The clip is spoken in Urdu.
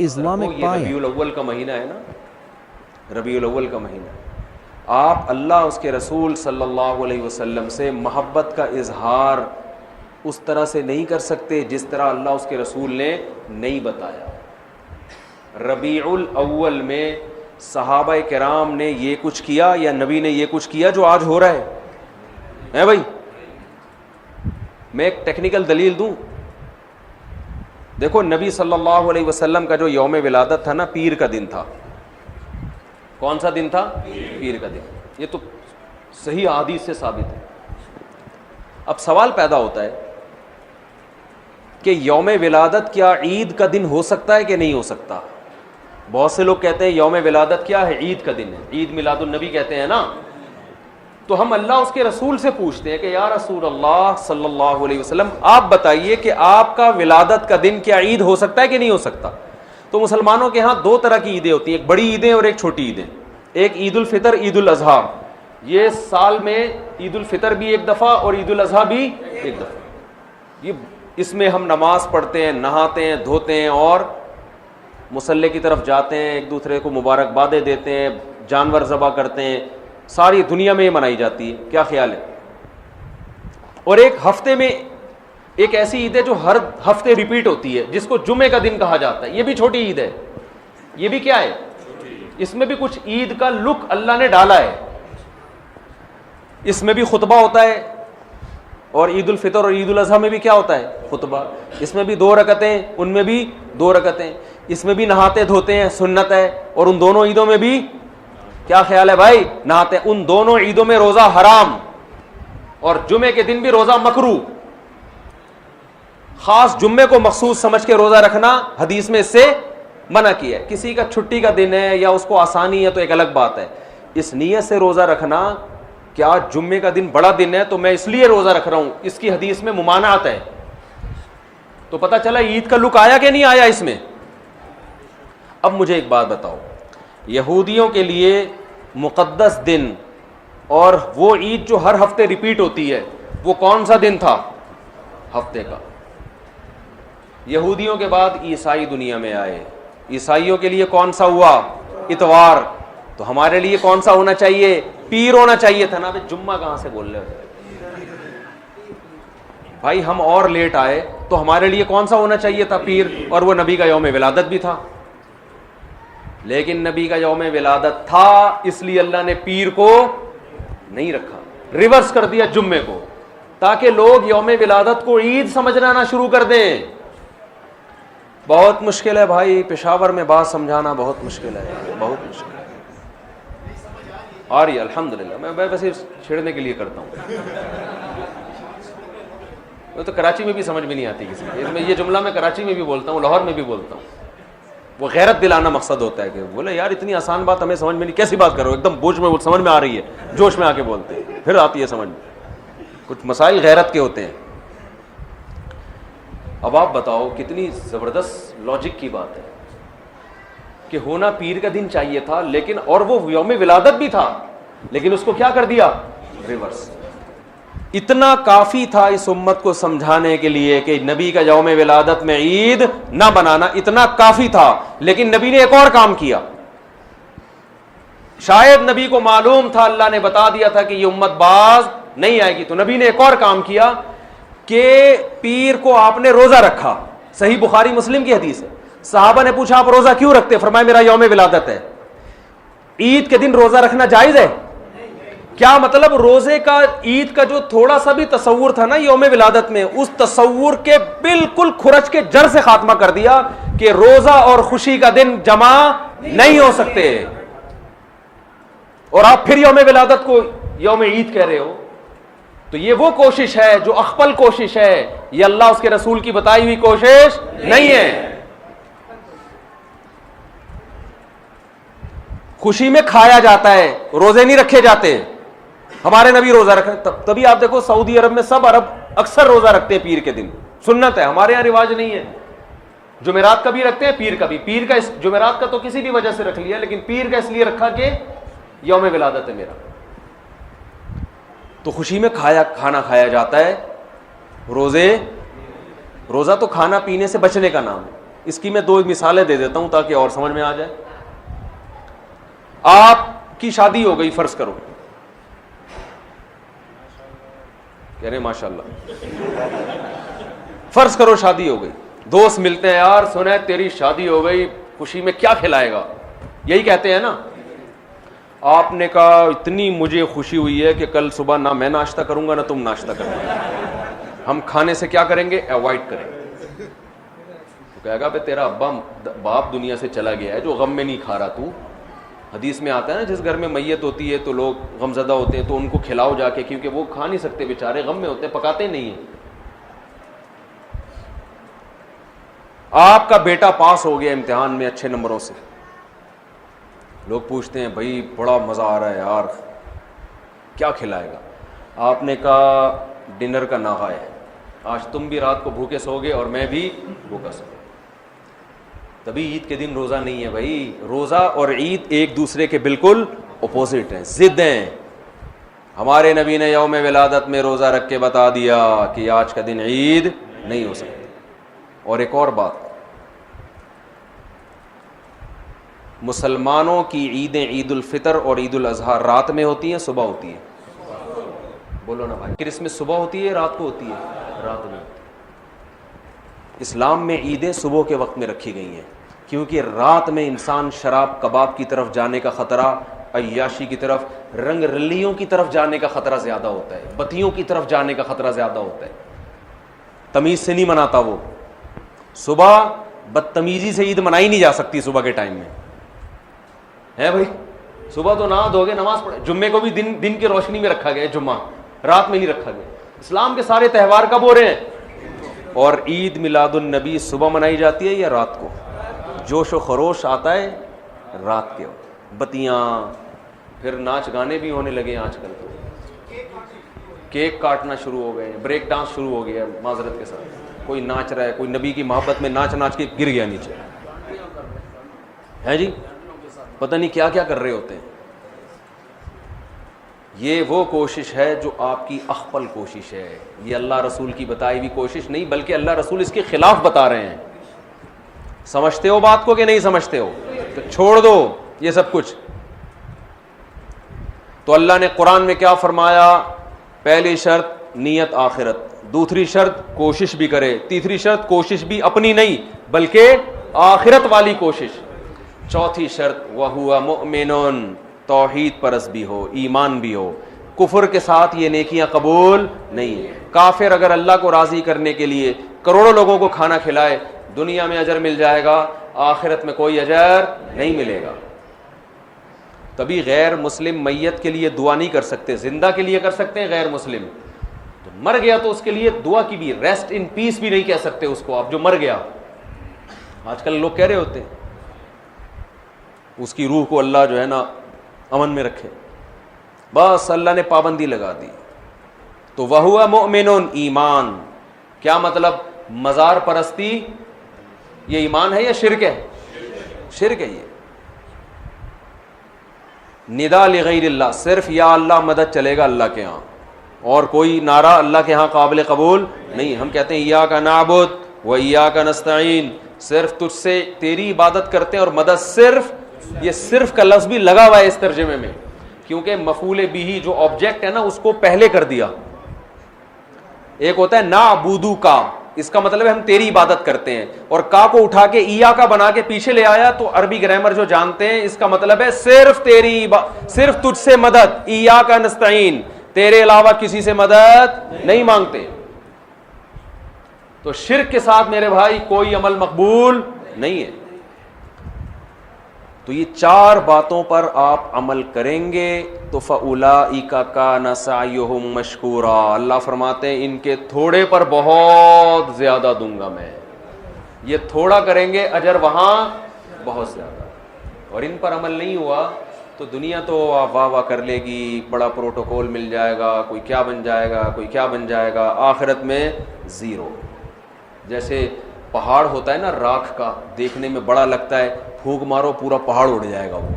Islamic یہ buy-in. ربیع الاول کا مہینہ ہے نا, ربیع الاول کا مہینہ, آپ اللہ اس کے رسول صلی اللہ علیہ وسلم سے محبت کا اظہار اس طرح سے نہیں کر سکتے جس طرح اللہ اس کے رسول نے نہیں بتایا. ربیع الاول میں صحابہ کرام نے یہ کچھ کیا یا نبی نے یہ کچھ کیا جو آج ہو رہا ہے بھائی؟ میں ایک ٹیکنیکل دلیل دوں. دیکھو نبی صلی اللہ علیہ وسلم کا جو یوم ولادت تھا نا, پیر کا دن تھا. کون سا دن تھا؟ پیر کا دن. یہ تو صحیح احادیث سے ثابت ہے. اب سوال پیدا ہوتا ہے کہ یوم ولادت کیا عید کا دن ہو سکتا ہے کہ نہیں ہو سکتا؟ بہت سے لوگ کہتے ہیں یوم ولادت کیا ہے؟ عید کا دن ہے, عید میلاد النبی کہتے ہیں نا. تو ہم اللہ اس کے رسول سے پوچھتے ہیں کہ یا رسول اللہ صلی اللہ علیہ وسلم آپ بتائیے کہ آپ کا ولادت کا دن کیا عید ہو سکتا ہے کہ نہیں ہو سکتا؟ تو مسلمانوں کے ہاں دو طرح کی عیدیں ہوتی ہیں, ایک بڑی عیدیں اور ایک چھوٹی عیدیں. ایک عید الفطر, عید الاضحیٰ. یہ سال میں عید الفطر بھی ایک دفعہ اور عید الاضحیٰ بھی ایک دفعہ. یہ اس میں ہم نماز پڑھتے ہیں, نہاتے ہیں, دھوتے ہیں اور مصلی کی طرف جاتے ہیں, ایک دوسرے کو مبارکبادیں دیتے ہیں, جانور ذبح کرتے ہیں. ساری دنیا میں یہ منائی جاتی ہے. کیا خیال ہے؟ اور ایک ہفتے میں ایک ایسی عید ہے جو ہر ہفتے ریپیٹ ہوتی ہے, جس کو جمعے کا دن کہا جاتا ہے. یہ بھی چھوٹی عید ہے. یہ بھی کیا ہے؟ اس میں بھی کچھ عید کا لک اللہ نے ڈالا ہے. اس میں بھی خطبہ ہوتا ہے, اور عید الفطر اور عید الاضحیٰ میں بھی کیا ہوتا ہے؟ خطبہ. اس میں بھی 2 رکعتیں, ان میں بھی 2 رکعتیں. اس میں بھی نہاتے دھوتے ہیں, سنت ہے. اور ان دونوں عیدوں میں بھی کیا خیال ہے بھائی؟ نہاتے. ان دونوں عیدوں میں روزہ حرام, اور جمعے کے دن بھی روزہ مکروہ. خاص جمعے کو مخصوص سمجھ کے روزہ رکھنا حدیث میں اس سے منع کیا ہے. کسی کا چھٹی کا دن ہے یا اس کو آسانی ہے تو ایک الگ بات ہے. اس نیت سے روزہ رکھنا کیا جمعے کا دن بڑا دن ہے تو میں اس لیے روزہ رکھ رہا ہوں, اس کی حدیث میں ممانعت ہے. تو پتہ چلا عید کا لک آیا کہ نہیں آیا اس میں. اب مجھے ایک بات بتاؤ, یہودیوں کے لیے مقدس دن اور وہ عید جو ہر ہفتے ریپیٹ ہوتی ہے وہ کون سا دن تھا ہفتے کا؟ یہودیوں کے بعد عیسائی دنیا میں آئے. عیسائیوں کے لیے کون سا ہوا؟ اتوار. تو ہمارے لیے کون سا ہونا چاہیے؟ پیر ہونا چاہیے تھا نا. جمعہ کہاں سے بول رہے ہو بھائی؟ ہم اور لیٹ آئے تو ہمارے لیے کون سا ہونا چاہیے تھا؟ پیر. اور وہ نبی کا یوم ولادت بھی تھا. لیکن نبی کا یوم ولادت تھا اس لیے اللہ نے پیر کو نہیں رکھا, ریورس کر دیا جمعے کو, تاکہ لوگ یوم ولادت کو عید سمجھنا نہ شروع کر دیں. بہت مشکل ہے بھائی, پشاور میں بات سمجھانا بہت مشکل ہے, بہت مشکل ہے. آ رہی ہے الحمدللہ. میں بس چھیڑنے کے لیے کرتا ہوں. وہ تو کراچی میں بھی سمجھ میں نہیں آتی کسی کو. یہ جملہ میں کراچی میں بھی بولتا ہوں, لاہور میں بھی بولتا ہوں. وہ غیرت دلانا مقصد ہوتا ہے کہ بولے یار اتنی آسان بات ہمیں سمجھ میں نہیں, کیسی بات کرو, ایک دم بوجھ میں سمجھ میں آ رہی ہے, جوش میں آ کے بولتے ہیں, پھر آتی ہے سمجھ میں. کچھ مسائل غیرت کے ہوتے ہیں. اب آپ بتاؤ کتنی زبردست لاجک کی بات ہے کہ ہونا پیر کا دن چاہیے تھا, لیکن اور وہ یوم ولادت بھی تھا, لیکن اس کو کیا کر دیا؟ ریورس. اتنا کافی تھا اس امت کو سمجھانے کے لیے کہ نبی کا یوم ولادت میں عید نہ بنانا, اتنا کافی تھا. لیکن نبی نے ایک اور کام کیا. شاید نبی کو معلوم تھا, اللہ نے بتا دیا تھا کہ یہ امت باز نہیں آئے گی, تو نبی نے ایک اور کام کیا کہ پیر کو آپ نے روزہ رکھا. صحیح بخاری مسلم کی حدیث ہے. صحابہ نے پوچھا آپ روزہ کیوں رکھتے؟ فرمایا میرا یوم ولادت ہے. عید کے دن روزہ رکھنا جائز ہے؟ کیا مطلب؟ روزے کا عید کا جو تھوڑا سا بھی تصور تھا نا یوم ولادت میں, اس تصور کے بالکل کھرچ کے جڑ سے خاتمہ کر دیا کہ روزہ اور خوشی کا دن جمع نہیں ہو سکتے. اور آپ پھر یوم ولادت کو یوم عید کہہ رہے ہو. تو یہ وہ کوشش ہے جو اخپل کوشش ہے, یہ اللہ اس کے رسول کی بتائی ہوئی کوشش نہیں ہے. خوشی میں کھایا جاتا ہے, روزے نہیں رکھے جاتے. ہمارے نبی روزہ رکھے, تبھی آپ دیکھو سعودی عرب میں سب عرب اکثر روزہ رکھتے ہیں پیر کے دن, سنت ہے. ہمارے یہاں رواج نہیں ہے. جمعرات کا بھی رکھتے ہیں, پیر کا بھی. پیر کا جمعرات کا تو کسی بھی وجہ سے رکھ لیا, لیکن پیر کا اس لیے رکھا کہ یوم ولادت ہے میرا. تو خوشی میں کھانا کھایا جاتا ہے. روزہ تو کھانا پینے سے بچنے کا نام ہے. اس کی میں 2 مثالیں دے دیتا ہوں تاکہ اور سمجھ میں آ جائے. آپ کی شادی ہو گئی, فرض کرو, کہہ رہے ماشاء اللہ, فرض کرو شادی ہو گئی, دوست ملتے ہیں, یار سنا ہے تیری شادی ہو گئی, خوشی میں کیا کھلائے گا, یہی کہتے ہیں نا. آپ نے کہا اتنی مجھے خوشی ہوئی ہے کہ کل صبح نہ میں ناشتہ کروں گا نہ تم ناشتہ کرنا, ہم کھانے سے کیا کریں گے, اوائڈ کریں گے. تو کہے گا بھائی تیرا باپ دنیا سے چلا گیا ہے جو غم میں نہیں کھا رہا تو. حدیث میں آتا ہے نا جس گھر میں میت ہوتی ہے تو لوگ غم زدہ ہوتے ہیں تو ان کو کھلاؤ جا کے, کیونکہ وہ کھا نہیں سکتے بیچارے, غم میں ہوتے ہیں, پکاتے نہیں ہیں. آپ کا بیٹا پاس ہو گیا امتحان میں اچھے نمبروں سے, لوگ پوچھتے ہیں بھائی بڑا مزہ آ رہا ہے یار, کیا کھلائے گا. آپ نے کہا ڈنر کا ناغہ ہے, آج تم بھی رات کو بھوکے سو گے اور میں بھی بھوکا سو. تبھی عید کے دن روزہ نہیں ہے بھائی. روزہ اور عید ایک دوسرے کے بالکل اپوزٹ ہیں, ضد ہیں. ہمارے نبی نے یوم ولادت میں روزہ رکھ کے بتا دیا کہ آج کا دن عید نہیں ہو سکتی. اور ایک اور بات, مسلمانوں کی عیدیں عید الفطر اور عید الاضحیٰ رات میں ہوتی ہیں صبح ہوتی ہے؟ بولو نا بھائی, کرسمس صبح ہوتی ہے رات کو ہوتی ہے؟ رات میں. اسلام میں عیدیں صبح کے وقت میں رکھی گئی ہیں کیونکہ رات میں انسان شراب کباب کی طرف جانے کا خطرہ, عیاشی کی طرف, رنگ رلیوں کی طرف جانے کا خطرہ زیادہ ہوتا ہے, بتیوں کی طرف جانے کا خطرہ زیادہ ہوتا ہے. تمیز سے نہیں مناتا وہ. صبح بدتمیزی سے عید منائی نہیں جا سکتی صبح کے ٹائم میں, ہے بھائی. صبح تو نہا دھو گے نماز پڑھے, جمعے کو بھی دن کی روشنی میں رکھا گیا, جمعہ رات میں نہیں رکھا گیا. اسلام کے سارے تہوار کب ہو رہے ہیں؟ اور عید میلاد النبی صبح منائی جاتی ہے یا رات کو؟ جوش و خروش آتا ہے رات کے وقت, بتیاں, پھر ناچ گانے بھی ہونے لگے آج کل. تو کیک کاٹنا شروع ہو گئے, بریک ڈانس شروع ہو گیا معذرت کے ساتھ. کوئی ناچ رہا ہے, کوئی نبی کی محبت میں ناچ ناچ کے گر گیا نیچے, ہے جی, پتہ نہیں کیا کیا کر رہے ہوتے ہیں. یہ وہ کوشش ہے جو آپ کی اخپل کوشش ہے, یہ اللہ رسول کی بتائی ہوئی کوشش نہیں, بلکہ اللہ رسول اس کے خلاف بتا رہے ہیں. سمجھتے ہو بات کو کہ نہیں سمجھتے ہو؟ تو چھوڑ دو یہ سب کچھ. تو اللہ نے قرآن میں کیا فرمایا؟ پہلی شرط نیت آخرت, دوسری شرط کوشش بھی کرے, تیسری شرط کوشش بھی اپنی نہیں بلکہ آخرت والی کوشش, چوتھی شرط وَهُوَ مُؤْمِنٌ, توحید پرست بھی ہو, ایمان بھی ہو. کفر کے ساتھ یہ نیکیاں قبول نہیں ہیں. کافر اگر اللہ کو راضی کرنے کے لیے کروڑوں لوگوں کو کھانا کھلائے, دنیا میں اجر مل جائے گا, آخرت میں کوئی اجر نہیں ملے گا. تبھی غیر مسلم میت کے لیے دعا نہیں کر سکتے, زندہ کے لیے کر سکتے ہیں. غیر مسلم جو مر گیا تو اس کے لیے دعا کی بھی, ریسٹ ان پیس بھی نہیں کہہ سکتے اس کو آپ, جو مر گیا. آج کل لوگ کہہ رہے ہوتے ہیں اس کی روح کو اللہ جو ہے نا امن میں رکھے, بس اللہ نے پابندی لگا دی. تو وَهُوَ مُؤْمِنٌ, ایمان. کیا مطلب؟ مزار پرستی یہ ایمان ہے یا شرک ہے؟ شرک ہے. یہ ندا لغیر اللہ, صرف یا اللہ مدد چلے گا اللہ کے ہاں, اور کوئی نعرہ اللہ کے ہاں قابل قبول نہیں. ہم کہتے ہیں ایاک نعبد و ایاک نستعین, صرف تجھ سے تیری عبادت کرتے ہیں اور مدد صرف, یہ صرف کا لفظ بھی لگا ہوا ہے اس ترجمے میں, کیونکہ مفعول بھی جو آبجیکٹ ہے نا اس کو پہلے کر دیا. ایک ہوتا ہے نعبدو کا, اس کا مطلب ہے ہم تیری عبادت کرتے ہیں, اور کا کو اٹھا کے ایا کا بنا کے پیچھے لے آیا تو عربی گرامر جو جانتے ہیں اس کا مطلب ہے صرف تیری, صرف تجھ سے مدد. ایاک نستعین, تیرے علاوہ کسی سے مدد نہیں مانگتے. تو شرک کے ساتھ میرے بھائی کوئی عمل مقبول نہیں ہے. تو یہ 4 باتوں پر آپ عمل کریں گے تو فَأُولَئِكَ كَانَ سَعْيُهُمْ مَشْكُورًا, اللہ فرماتے ہیں ان کے تھوڑے پر بہت زیادہ دوں گا میں. یہ تھوڑا کریں گے, اجر وہاں بہت زیادہ. اور ان پر عمل نہیں ہوا تو دنیا تو واہ واہ کر لے گی, بڑا پروٹوکول مل جائے گا, کوئی کیا بن جائے گا, کوئی کیا بن جائے گا, آخرت میں زیرو. جیسے پہاڑ ہوتا ہے نا راکھ کا, دیکھنے میں بڑا لگتا ہے, پھونک مارو پورا پہاڑ اڑ جائے گا وہ.